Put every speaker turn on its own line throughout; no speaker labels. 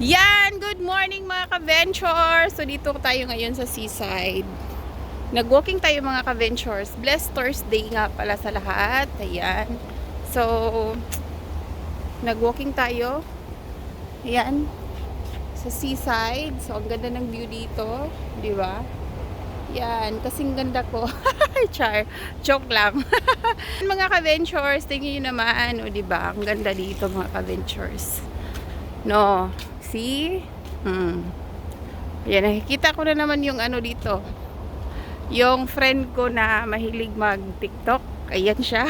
Yan! Good morning mga ka-ventures! So dito tayo ngayon sa seaside. Nag-walking tayo mga ka-ventures. Blessed Thursday nga pala sa lahat. Ayan. So, nag-walking tayo. Ayan. Sa seaside. So, ang ganda ng view dito. Di ba? Yan. Kasing ganda ko. Char. Joke lang. Mga ka-ventures, tingin nyo naman. O, di ba? Ang ganda dito mga ka-ventures. No. See? Yan, nakikita ko na naman yung ano dito. Yung friend ko na mahilig mag-TikTok. Ayan siya.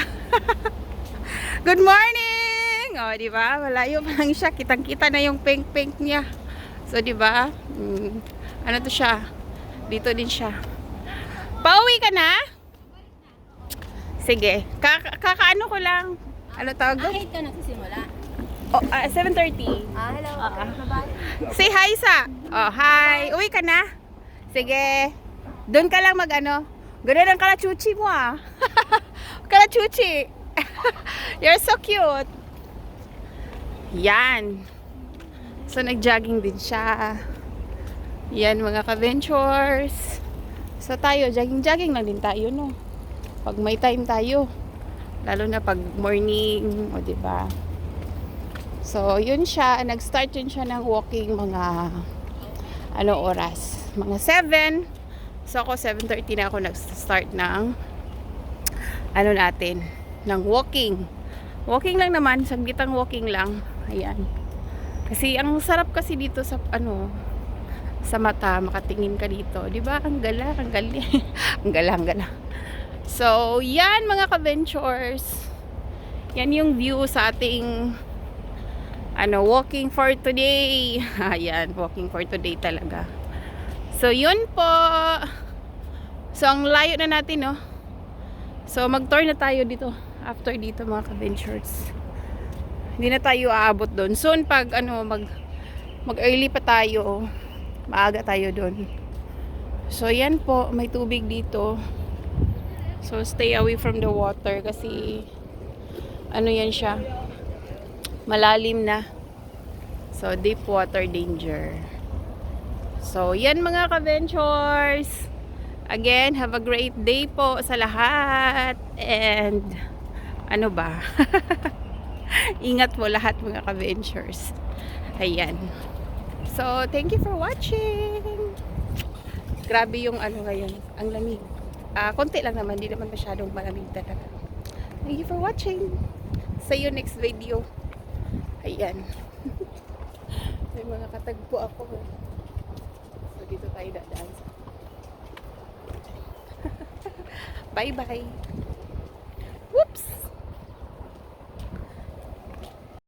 Good morning! O, di ba? Malayo pa lang siya. Kitang-kita na yung pink-pink niya. So, di ba? Ano to siya? Dito din siya. Pauwi ka na? Sige. Kakaano ko lang. Ano tawag doon?
8 ka nagsisimula.
7:30.
Hello. Bye.
Say hi sa. Oh, hi. Uwi ka na? Sige. Doon ka lang mag-ano. Ganda ng kalachuchi mo ah. Kalachuchi. You're so cute. Yan. So, nag-jogging din siya. Yan mga ka-ventures. So, tayo, jogging-jogging lang din tayo, no? Pag may time tayo. Lalo na pag morning, o diba? So, yun siya. Nag-start yun siya ng walking mga oras? Mga 7. So, ako 7:30 na ako nag-start ng ng walking. Walking lang naman. Sagbitang walking lang. Ayan. Kasi, ang sarap kasi dito sa, sa mata. Makatingin ka dito. Diba? Ang gala. Ang gali. Ang gala. So, yan mga ka-ventures. Yan yung view sa ating walking for today. Ayan, walking for today talaga. So, yun po. So, ang layo na natin, no? So, mag-tour na tayo dito. After dito, mga ka-ventures. Hindi na tayo aabot doon. Soon, pag, mag-early pa tayo, maaga tayo doon. So, yan po. May tubig dito. So, stay away from the water kasi, yan siya. Malalim na. So, deep water danger. So, yan mga ka-ventures. Again, have a great day po sa lahat. And, ingat po lahat mga ka-ventures. Ayan. So, thank you for watching. Grabe yung ngayon. Ang lamig. Konti lang naman. Di naman masyadong malamig talaga. Thank you for watching. See you next video. Ayan. May mga katagpo ako. So, dito tayo dadaan. Bye-bye.